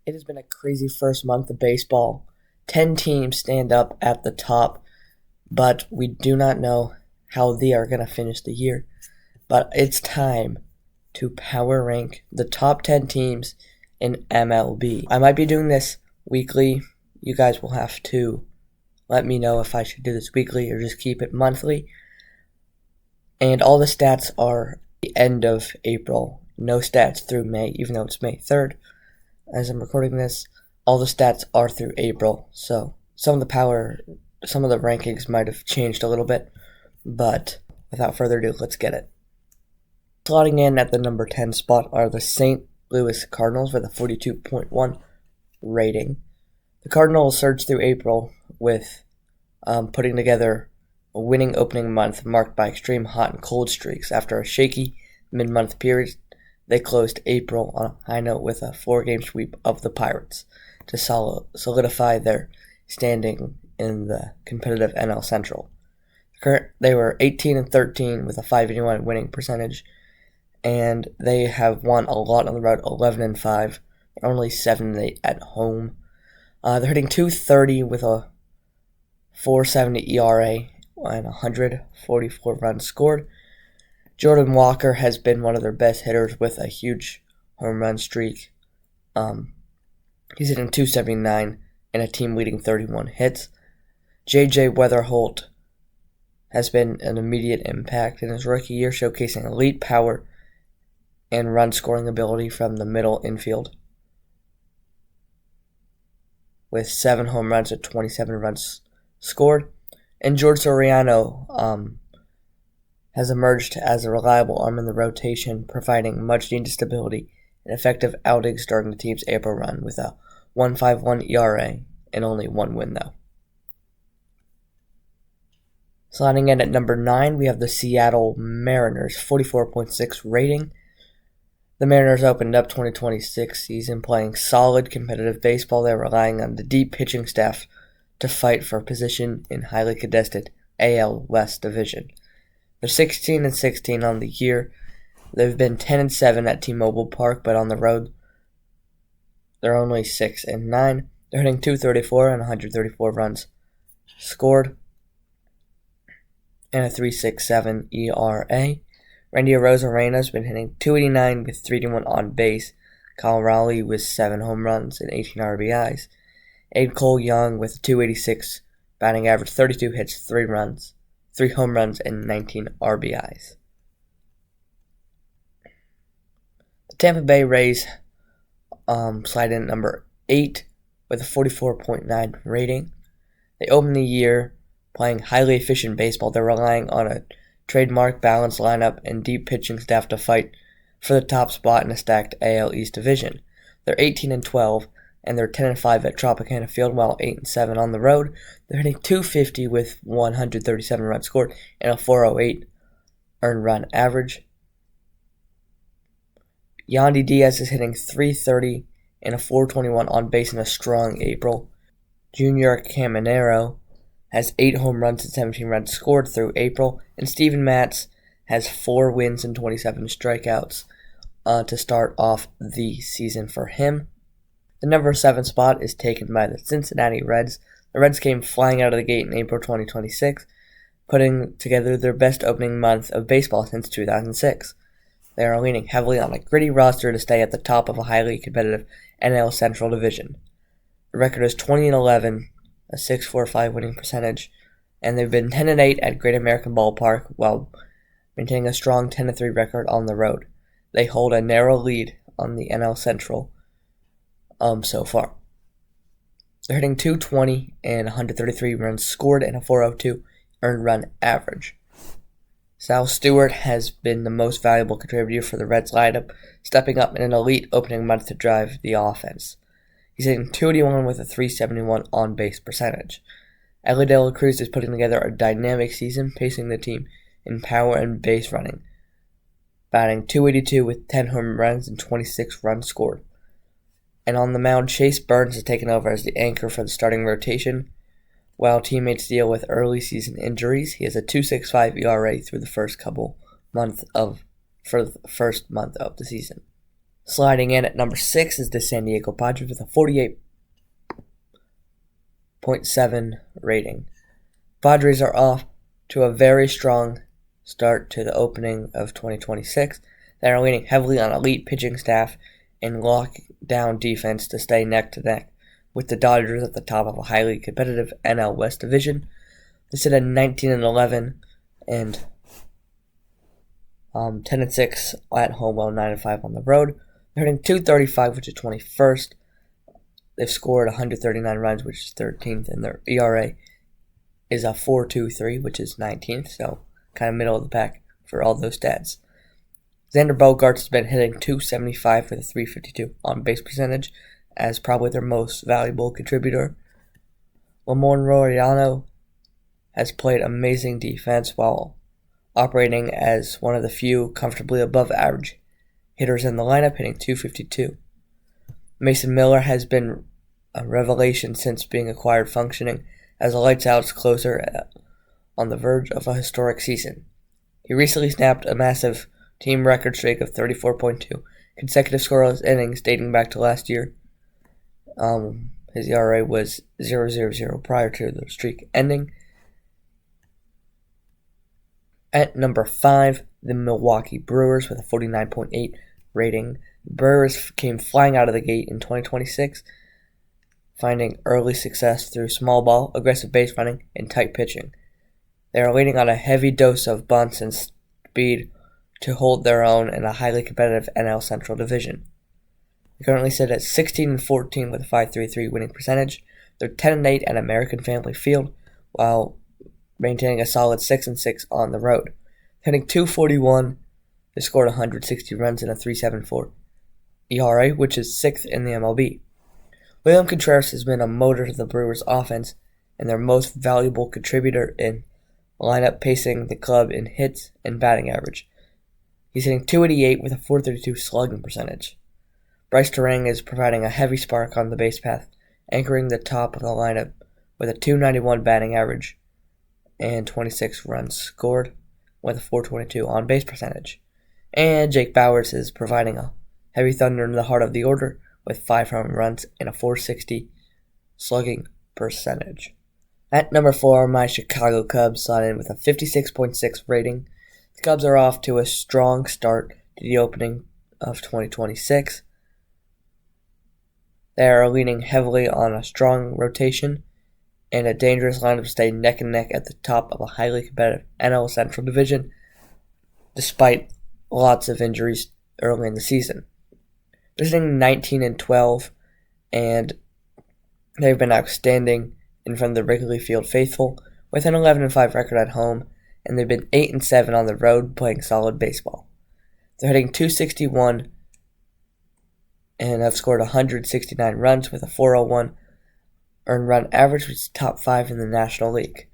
It has been a crazy first month of baseball. 10 teams stand up at the top, but we do not know how they are going to finish the year. But it's time to power rank the top 10 teams in MLB. I might be doing this weekly. You guys will have to let me know if I should do this weekly or just keep it monthly. And all the stats are the end of April. No stats through May, even though it's May 3rd. As I'm recording this, all the stats are through April. So some of the rankings might have changed a little bit. But without further ado, let's get it. Slotting in at the number 10 spot are the St. Louis Cardinals with a 42.1 rating. The Cardinals surged through April with putting together a winning opening month marked by extreme hot and cold streaks. After a shaky mid-month period, they closed April on a high note with a 4-game sweep of the Pirates to solidify their standing in the competitive NL Central. They were 18-13 with a .581 winning percentage, and they have won a lot on the road, 11-5, only 7-8 at home. They're hitting .230 with a .470 ERA and 144 runs scored. Jordan Walker has been one of their best hitters with a huge home run streak. He's hitting .279 and a team-leading 31 hits. J.J. Weatherholt has been an immediate impact in his rookie year, showcasing elite power and run-scoring ability from the middle infield, with 7 home runs and 27 runs scored. And George Soriano has emerged as a reliable arm in the rotation, providing much-needed stability and effective outings during the team's April run with a 1.51 ERA and only 1 win, though. Sliding in at number 9, we have the Seattle Mariners, 44.6 rating. The Mariners opened up 2026 season playing solid competitive baseball. They're relying on the deep pitching staff to fight for position in highly contested AL West division. They're 16-16 on the year. They've been 10-7 at T-Mobile Park, but on the road, they're only 6-9. They're hitting .234 and 134 runs scored, and a .367 ERA. Randy Arozarena has been hitting .289 with .381 on base. Kyle Raleigh with 7 home runs and 18 RBIs. Abe Cole Young with a .286 batting average, 32 hits, 3 home runs, and 19 RBIs. The Tampa Bay Rays slide in at number 8 with a 44.9 rating. They opened the year playing highly efficient baseball. They're relying on a trademark balanced lineup and deep pitching staff to fight for the top spot in a stacked AL East division. They're 18-12, and they're 10-5 at Tropicana Field, while 8-7 on the road. They're hitting .250 with 137 runs scored and a .408 earned run average. Yandy Diaz is hitting .330 and a .421 on base in a strong April. Junior Caminero has 8 home runs and 17 runs scored through April, and Steven Matz has 4 wins and 27 strikeouts to start off the season for him. The number 7 spot is taken by the Cincinnati Reds. The Reds came flying out of the gate in April 2026, putting together their best opening month of baseball since 2006. They are leaning heavily on a gritty roster to stay at the top of a highly competitive NL Central division. The record is 20-11, a .645 winning percentage, and they've been 10-8 at Great American Ballpark while maintaining a strong 10-3 record on the road. They hold a narrow lead on the NL Central so far. They're hitting .220 and 133 runs scored and a .402 earned run average. Sal Stewart has been the most valuable contributor for the Reds lineup, stepping up in an elite opening month to drive the offense. He's hitting .281 with a .371 on-base percentage. Elly De La Cruz is putting together a dynamic season, pacing the team in power and base running, batting .282 with 10 home runs and 26 runs scored. And on the mound, Chase Burns has taken over as the anchor for the starting rotation. While teammates deal with early season injuries, he has a .265 ERA through the first month of the season. Sliding in at number 6 is the San Diego Padres with a 48.7 rating. Padres are off to a very strong start to the opening of 2026. They are leaning heavily on elite pitching staff and lockdown defense to stay neck to neck with the Dodgers at the top of a highly competitive NL West division. They sit at 19-11 and 10-6 at home, while 9-5 on the road. They're hitting .235, which is 21st. They've scored 139 runs, which is 13th, and their ERA is a 4.23, which is 19th, so kind of middle of the pack for all those stats. Xander Bogaerts has been hitting .275 with a .352 on-base percentage as probably their most valuable contributor. Ramon Laureano has played amazing defense while operating as one of the few comfortably above average hitters in the lineup, hitting .252. Mason Miller has been a revelation since being acquired, functioning as a lights-out closer on the verge of a historic season. He recently snapped a massive team record streak of 34.2 consecutive scoreless innings dating back to last year. His ERA was 0.00 prior to the streak ending. At number 5, the Milwaukee Brewers with a 49.8 rating. The Brewers came flying out of the gate in 2026, finding early success through small ball, aggressive base running, and tight pitching. They are leaning on a heavy dose of bunts and speed to hold their own in a highly competitive NL Central division. They currently sit at 16-14 with a .533 winning percentage. They're 10-8 at American Family Field, while maintaining a solid 6-6 on the road. Hitting .241, they scored 160 runs in a .374 ERA, which is 6th in the MLB. William Contreras has been a motor to the Brewers' offense and their most valuable contributor in lineup, pacing the club in hits and batting average. He's hitting .288 with a .432 slugging percentage. Bryce Terang is providing a heavy spark on the base path, anchoring the top of the lineup with a .291 batting average and 26 runs scored with a .422 on-base percentage. And Jake Bauers is providing a heavy thunder in the heart of the order with 5 home runs and a .460 slugging percentage. At number 4, my Chicago Cubs slide in with a 56.6 rating. The Cubs are off to a strong start to the opening of 2026. They are leaning heavily on a strong rotation and a dangerous lineup to stay neck and neck at the top of a highly competitive NL Central division, despite lots of injuries early in the season. They're sitting 19-12, and they've been outstanding in front of the Wrigley Field faithful, with an 11-5 record at home, and they've been 8-7 on the road playing solid baseball. They're hitting .261 and have scored 169 runs with a .401 earned run average, which is top 5 in the National League.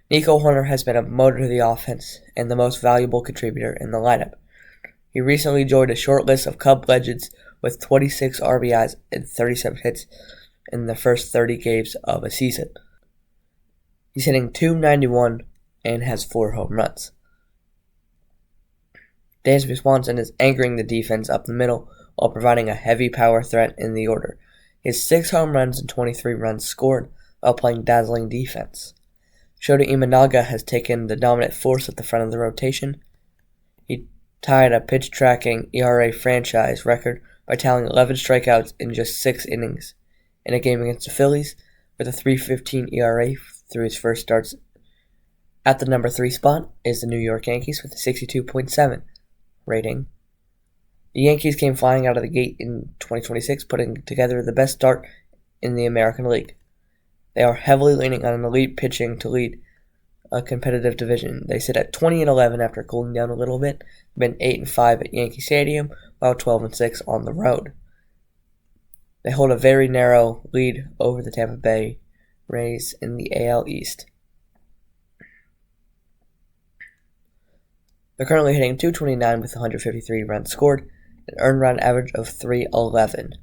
Nico Hoerner has been a motor to the offense and the most valuable contributor in the lineup. He recently joined a short list of Cub legends with 26 RBIs and 37 hits in the first 30 games of a season. He's hitting .291 and has 4 home runs. Dansby Swanson is anchoring the defense up the middle while providing a heavy power threat in the order. He has 6 home runs and 23 runs scored while playing dazzling defense. Shota Imanaga has taken the dominant force at the front of the rotation. He tied a pitch-tracking ERA franchise record by tallying 11 strikeouts in just 6 innings in a game against the Phillies, with a .315 ERA through his first starts. At the number 3 spot is the New York Yankees with a 62.7 rating. The Yankees came flying out of the gate in 2026, putting together the best start in the American League. They are heavily leaning on an elite pitching to lead a competitive division. They sit at 20-11 after cooling down a little bit, been 8-5 at Yankee Stadium, while 12-6 on the road. They hold a very narrow lead over the Tampa Bay Rays in the AL East. They're currently hitting .229 with 153 runs scored, an earned run average of .311.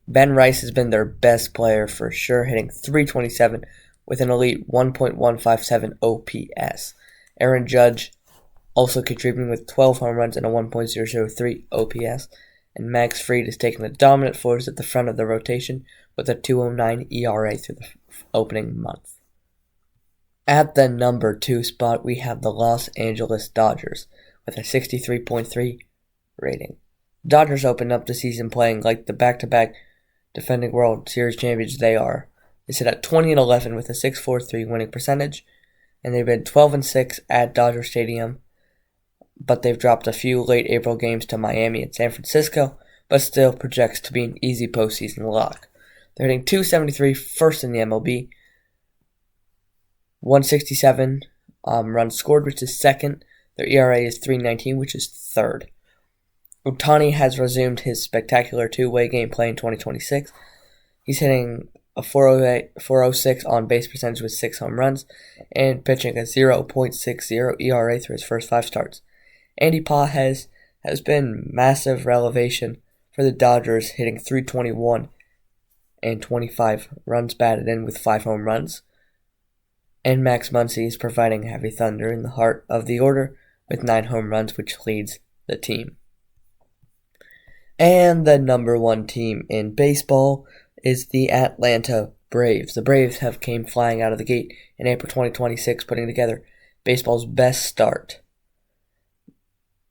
Ben Rice has been their best player for sure, hitting .327 with an elite 1.157 OPS. Aaron Judge also contributing with 12 home runs and a 1.003 OPS. and Max Fried is taking the dominant force at the front of the rotation with a 2.09 ERA through the opening month. At the number 2 spot, we have the Los Angeles Dodgers with a 63.3 rating. Dodgers opened up the season playing like the back-to-back defending World Series champions they are. They sit at 20-11 with a 6.43 winning percentage, and they've been 12-6 at Dodger Stadium, but they've dropped a few late April games to Miami and San Francisco, but still projects to be an easy postseason lock. They're hitting .273, first in the MLB, 167 runs scored, which is second. Their ERA is 3.19, which is third. Ohtani has resumed his spectacular two-way game play in 2026. He's hitting a 4.06 on base percentage with 6 home runs and pitching a 0.60 ERA through his first 5 starts. Andy Pah has been massive revelation for the Dodgers, hitting .321 and 25 runs batted in with 5 home runs. And Max Muncy is providing heavy thunder in the heart of the order with 9 home runs, which leads the team. And the number 1 team in baseball is the Atlanta Braves. The Braves have came flying out of the gate in April 2026, putting together baseball's best start.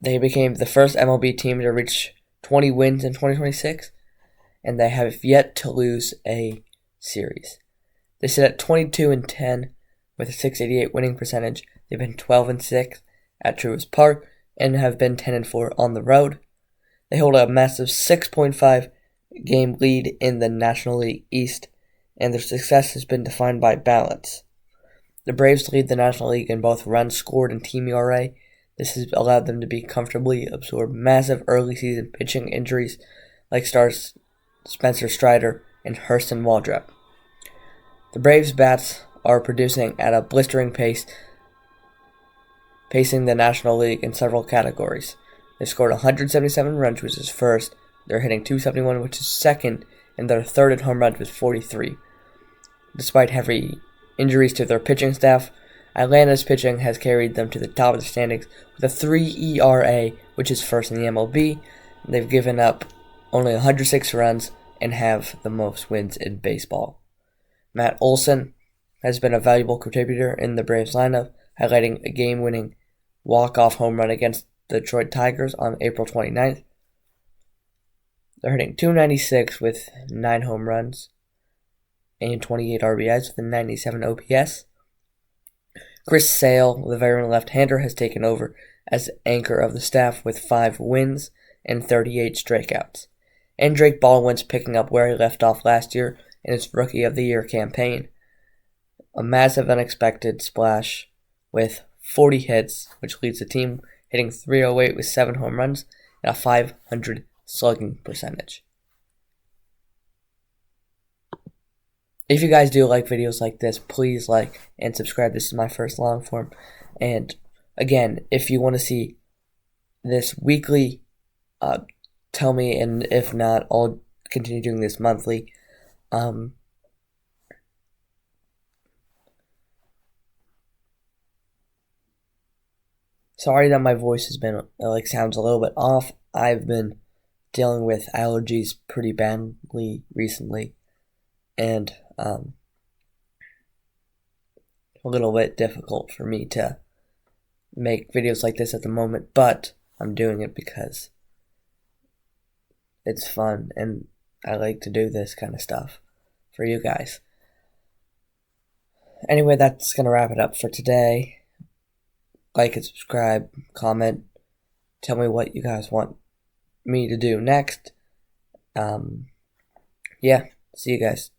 They became the first MLB team to reach 20 wins in 2026, and they have yet to lose a series. They sit at 22-10 with a 6.88 winning percentage. They've been 12-6 at Truist Park and have been 10-4 on the road. They hold a massive 6.5 game lead in the National League East, and their success has been defined by balance. The Braves lead the National League in both runs scored and team ERA. This has allowed them to be comfortably absorb massive early season pitching injuries like stars Spencer Strider and Hurston Waldrep. The Braves' bats are producing at a blistering pace, pacing the National League in several categories. They've scored 177 runs, which is first. They're hitting .271, which is second, and they're third in home runs with 43. Despite heavy injuries to their pitching staff, Atlanta's pitching has carried them to the top of the standings with a 3 ERA, which is first in the MLB. They've given up only 106 runs and have the most wins in baseball. Matt Olson has been a valuable contributor in the Braves lineup, highlighting a game-winning walk-off home run against the Detroit Tigers on April 29th. They're hitting .296 with 9 home runs and 28 RBIs with a 97 OPS. Chris Sale, the veteran left-hander, has taken over as anchor of the staff with 5 wins and 38 strikeouts. And Drake Baldwin's picking up where he left off last year in his Rookie of the Year campaign. A massive unexpected splash with 40 hits, which leads the team hitting .308 with 7 home runs and a .500 slugging percentage. If you guys do like videos like this, please like and subscribe. This is my first long form. And again, if you want to see this weekly, tell me, and if not, I'll continue doing this monthly. Sorry that my voice has been sounds a little bit off. I've been dealing with allergies pretty badly recently, and a little bit difficult for me to make videos like this at the moment, but I'm doing it because it's fun and I like to do this kind of stuff for you guys. Anyway, that's going to wrap it up for today. Like and subscribe, comment, tell me what you guys want me to do next. Yeah, see you guys.